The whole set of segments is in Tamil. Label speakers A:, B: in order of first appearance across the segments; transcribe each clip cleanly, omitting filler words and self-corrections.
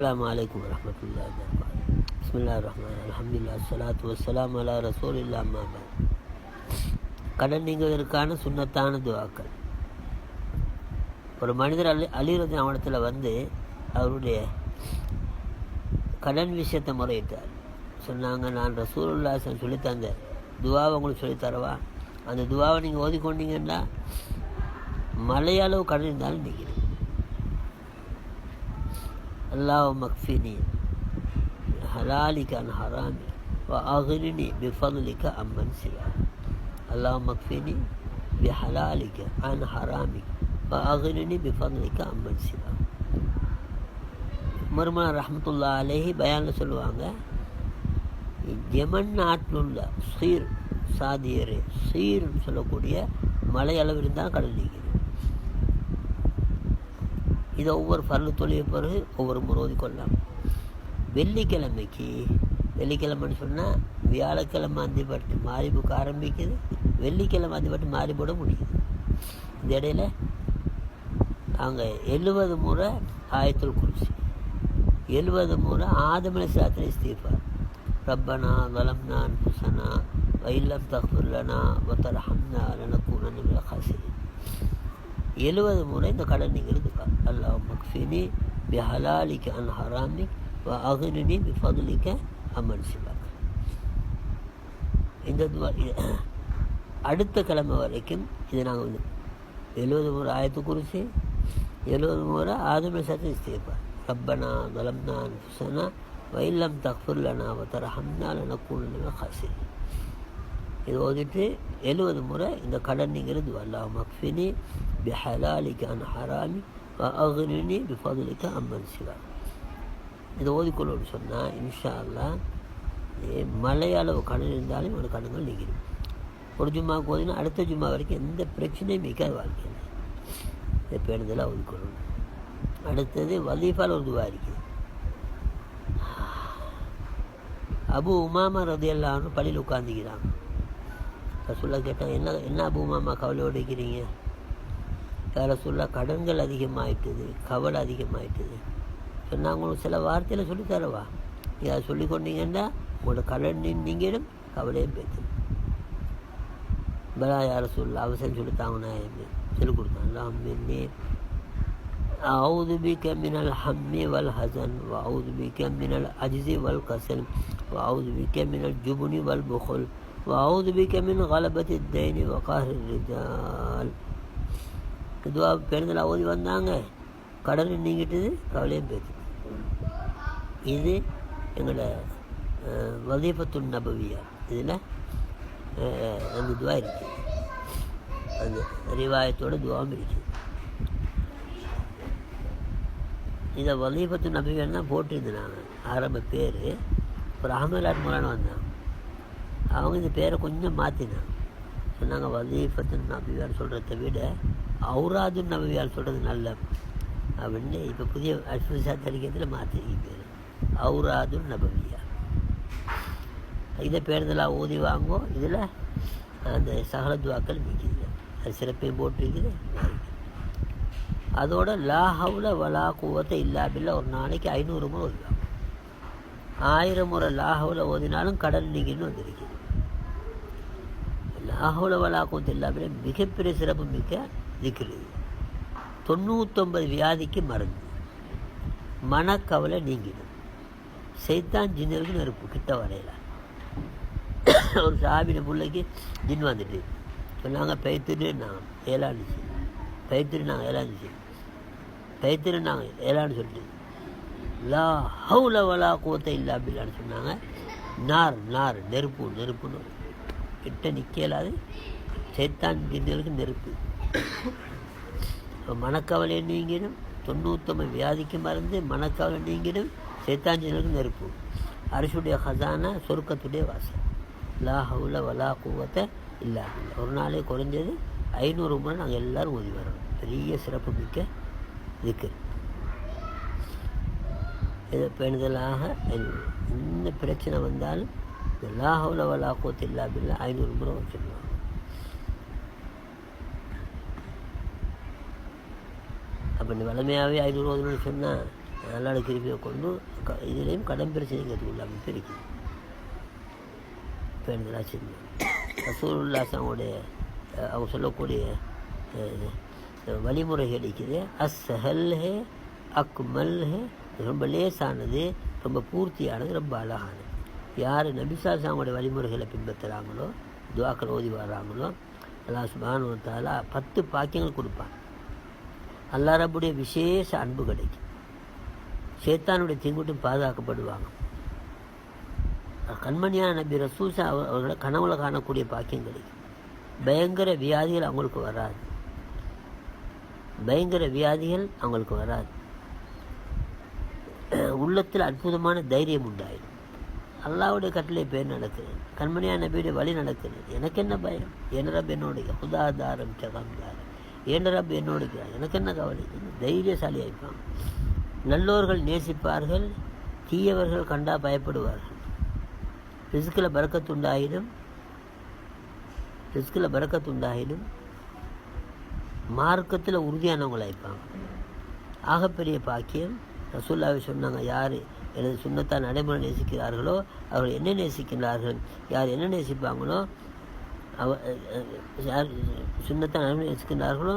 A: السلام عليكم ورحمة الله وبركاته. بسم الله الرحمن الرحيم. الحمد لله الصلاة والسلام على رسول الله. அம்மா பாத். கடன் நீங்குவதற்கான சுன்னத்தான துவாக்கள். ஒரு மனிதர் அலி ரலியல்லாஹு அவனிடத்தில் வந்து அவருடைய கடன் விஷயத்தை முறையிட்டார். சொன்னாங்க, நான் ரசூலுல்லாஹி சொல்லி தந்த துவாவை உங்களுக்கு சொல்லித்தரவா? அந்த துவாவை நீங்கள் ஓதிக்கொண்டீங்கன்னா மலையளவு கடன் இருந்தாலும் நீங்கிடும். اللهم اكفني بحلالك عن حرامك وأغنني بفضلك عمن سواك. اللهم اكفني بحلالك عن حرامك وأغنني بفضلك عمن سواك. மர்மனா ரஹ்மத்துல்லாஹி அலைஹி பயானில் சொல்லுவாங்க, யமன் நாட்டில் உள்ள சீர்னு சொல்லக்கூடிய மலை அளவு இருந்தால் கடல் நீக்கிறது. இதை ஒவ்வொரு பரலு தொழிலை பிறகு ஒவ்வொரு முறை ஓதிக்கொள்ளலாம். வெள்ளிக்கிழமைன்னு சொன்னால் வியாழக்கிழமை அந்திப்பட்டு மாறிபுக்கு ஆரம்பிக்குது, வெள்ளிக்கிழமை அந்திப்பட்டு மாறிபோட முடியுது. இந்த இடையில நாங்கள் 70 முறை ஆயத்துல் குர்சி, 70 முறை ஆதம் அலைஹிஸ்ஸலாத்து இஸ்திக்ஃபார், ரப்பனா ஸலம்னா அன்ஃபுஸனா வ இல்லம் தக்ஃபிர் லனா வ தர்ஹம்னா லனகூனன்ன மினல் காசிரீன். 70 முறை இந்த கடன் நீங்கிறது. அல்லாஹும்ம அக்ஃபினி பிஹலாலிக அன் ஹராமிக் வ அக்னினி பிஃபத்லிக அம்மன் சிவாக். இந்த அடுத்த கிழமை வரைக்கும் இதை நாங்கள் 70 முறை ஆயத்து குர்சி, 70 முறை ஆதம் அலைஹிஸ்ஸலாத்து இஸ்திக்ஃபார், ரப்பனா ஸலம்னா அன்ஃபுஸனா வ இல்லம் தக்ஃபிர் லனா வ தர்ஹம்னா லனகூனன்ன மினல் காசிரீன். இது ஓதிட்டு 70 முறை இந்த கடன் நீங்கிறது. அல்லாஹும்ம அக்ஃபினி பிஹலாலிக அன் ஹராமிக் வ அக்னினி பிஃபத்லிக அம்மன் சிவாக். இதை ஓதிக்கொள்ளோன்னு சொன்னால் இன்ஷா அல்லாஹ் மலையளவு கடன் இருந்தாலும் இவனோட கடன்கள் நீங்கிடும். ஒரு ஜும்மாவுக்கு ஓதினா அடுத்த ஜும்மா வரைக்கும் எந்த பிரச்சனையும் மிக்காது வாழ்க்கையில். இதை பேணுதலாக ஓதிக்கொள்ளணும். அடுத்தது வலீஃபால் ஒரு துவா இருக்குது. அபு உமாமா ரலியல்லாஹு அன்ஹு பள்ளியில் உட்காந்துக்கிறாங்க. ரசூலுல்லாஹ் கேட்டால், என்ன அபு உமாமா கவலையோடு இருக்கிறீங்க? ரசூலுல்லாஹ் கடன்கள் அதிகமாகிட்டுது, கவலை அதிகமாகிட்டுது சொன்னாங்க. உங்களுக்கு சில வார்த்தையில் சொல்லித்தரவா? நீங்கள் அதை சொல்லி கொண்டீங்கன்னா உங்களோட கடன் நீங்கிடும், கவலையும் பேசும். பலா யா ரசூலுல்லாஹ் அவசரம் சொல்லித்தாங்கண்ணா சொல்லிக் கொடுத்தாங்க. அல்லாஹும்ம أعوذ بك من الهم والحزن وأعوذ بك من العجز والكسل وأعوذ بك من الجبن والبخل وأعوذ بك من غلبة الدين وقهر الرجال. இதுவா பேருந்தில் ஓதி வந்தாங்க, கடன் நீங்கிட்டது, கவலையும் பேசுது. இது எங்களோட வதீஃபத்துன் நபவியா. இதில் அந்த துவா இருக்குது, அந்த ரிவாயத்தோட துவாவும் இருக்குது. இதை வலீஃபத்து நபிகள் தான் போட்டிருந்தாங்க. ஆரம்ப பேர் ஒரு அஹமதுல்லாட் மூலான வந்தாங்க. அவங்க இந்த பேரை கொஞ்சம் மாற்றினாங்க. சொன்னாங்க, வலீஃபத்து நபியால் சொல்கிறத விட அவுராது நபியால் சொல்கிறது நல்ல அப்படின்னு இப்போ புதிய அஸ்மிசா தரிக்கத்தில் மாற்றிருக்கீங்க பேர் அவுராது நபவியா. இதை பேருந்தெல்லாம் ஓதி வாங்கோ. இதில் அந்த சகல துவாக்கள் நிற்கிது, அது சிறப்பையும் போட்டிருக்குது. அதோட லா ஹவுல வலா குவத்தை இல்லா பில்லா ஒரு நாளைக்கு 500 முறை ஓதுவாங்க. 1000 முறை லா ஹவுல ஓதினாலும் கடன் நீங்கின்னு வந்திருக்குது. லா ஹவுல வலா குவத்தை இல்லா பில்லா மிகப்பெரிய சிறப்பு மிக்க திக்ரு. 99 வியாதிக்கு மருந்து, மனக்கவலை நீங்கிடும், சைத்தான் ஜின்னருக்கு நெருப்பு கிட்ட வரையில. ஒரு சாபின பிள்ளைக்கு ஜின் வந்துட்டு சொன்னாங்க, பைத்துட்டு நாங்கள் ஏழாண்டுச்சு, பைத்துட்டு நாங்கள் ஏழாந்துச்சு, பைத்துட்டு நாங்கள் ஏழான்னு சொல்லிட்டு லா ஹவுல வலா குவத்தை இல்லா பில்லான்னு சொன்னாங்க. நார் நெருப்புன்னு கிட்ட நிற்கலாது, சைத்தான் ஜின்னருக்கு நெருப்பு. மனக்கவலை நீங்கிடும், 99 வியாதிக்கு மருந்து, மனக்கவலை நீங்கிடும், சைத்தான் ஜின்னருக்கு நெருப்பு. அரசுடைய ஹசானா சொர்க்கத்துடைய வாசல். லா ஹவுல வலா குவத்தை இல்லா பில்லா. ஒரு நாளே குறைஞ்சது 500 முறை நாங்கள் எல்லோரும் ஓதி வரோம். பெரிய சிறப்பு மிக்க திக்ர். இதை பேணுதலாக என்ன பிரச்சனை வந்தாலும் இந்த லா ஹவுல வலா குவத்தை இல்லா பில்லா 500 முறை வச்சுருவாங்க. அப்போ இந்த வளமையாகவே 500 ஓதணும்னு சொன்னால் அல்லாஹ்வுடைய கிருபையை கொண்டு இதுலேயும் கடன் பிரச்சனைங்கிறது அமைப்பு இருக்குது. பேணுதலாக செஞ்சு ரசூலுல்லாஹ் அவங்களுடைய அவங்க சொல்லக்கூடிய வழிமுறைகள் இருக்குது. அஸ்ஹல் ஹே அக்மல் ஹே, ரொம்ப லேசானது, ரொம்ப பூர்த்தியானது, ரொம்ப அழகானது. யார் நபிசாஸ் அவங்களுடைய வழிமுறைகளை பின்பற்றுறாங்களோ, துவாக்கள் ஓதி வர்றாங்களோ, அல்லாஹ் சுப்ஹானஹு வ தஆலா 10 பாக்கியங்கள் கொடுப்பான். அல்லாஹ் ரப்புடைய விசேஷ அன்பு கிடைக்கும். ஷைத்தானுடைய தீங்குட்டும் பாதுகாக்கப்படுவாங்க. கண்மணியான நபி ரசூல் அவர்களை கனவுல காணக்கூடிய பாக்கியம் கிடைக்கும். பயங்கர வியாதிகள் அவங்களுக்கு வராது. உள்ளத்தில் அற்புதமான தைரியம் உண்டாயிடும். அல்லாஹ்வுடைய கட்டளை பேர் நடக்குது, கண்மணியான நபியுடைய வழி நடக்குது. எனக்கு என்ன பயம்? என் ரப் என்னோட உதாதாரம் சகாம்தாரம், என் ரப் என்னோட எனக்கு என்ன கவலை? தைரியசாலி ஆயிப்பாங்க. நல்லோர்கள் நேசிப்பார்கள், தீயவர்கள் கண்டா பயப்படுவார்கள். ரிஸ்கில் பரக்கத்துண்டாயிடும். மார்க்கத்தில் உறுதியானவங்களாயிப்பாங்க. ஆகப்பெரிய பாக்கியம். ரசூலுல்லாஹ் சொன்னாங்க, யார் எனது சுன்னத்தால் நடைமுறை நேசிக்கிறார்களோ அவர்கள் என்ன நேசிக்கின்றார்கள். யார் என்ன நேசிப்பாங்களோ யார் சுன்னத்தால் நடைமுறை நேசிக்கின்றார்களோ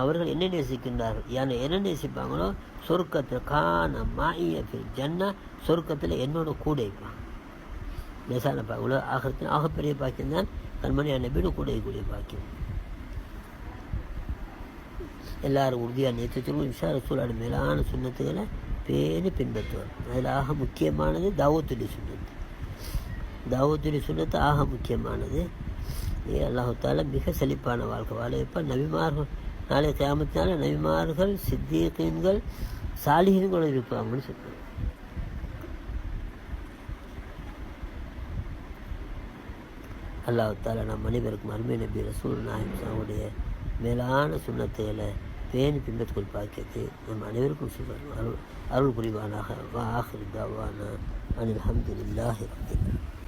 A: அவர்கள் என்ன நேசிக்கின்றார்கள். யார் என்ன நேசிப்பாங்களோ சொர்க்கத்தில் கான மாய ஜன்னா, சொர்க்கத்தில் என்னோட கூட வைப்பாங்க. லேசான பாக்கியம். ஆகத்தின் ஆகப்பெரிய பாக்கியம் தான் கண்மணியான நபியோட கூட கூடிய பாக்கியம். எல்லாரும் உறுதியாக நேற்றுச்சொல்லும் இன்ஷா ரசூலோட மேலான சுன்னத்துகளை பேணி பின்பற்றுவார். அதில் ஆக முக்கியமானது தாவத்துடைய சுன்னத்து ஆக முக்கியமானது. அல்லாஹ் தஆலா மிக செழிப்பான வாழ்க்கை வாழ வைப்பார். நபிமார்கள் நாளை கியாமத்தினால நபிமார்கள், சித்தீகீன்கள், சாலிஹீன்கள் இருப்பாங்கன்னு சொல்லுவாங்க. அல்லாஹ் தஆலா நம் அனைவருக்கும் அருமை நபி ரசூல் நாயகம் அவருடைய மேலான சுன்னத்துகளை பேணி பின்பற்றுக் பாக்கியத்தை நம் அனைவருக்கும் அருள் புரிவானாக. வா ஆகிரு தஅவானா அனில் ஹம்துலில்லாஹி ரப்பில் ஆலமீன்.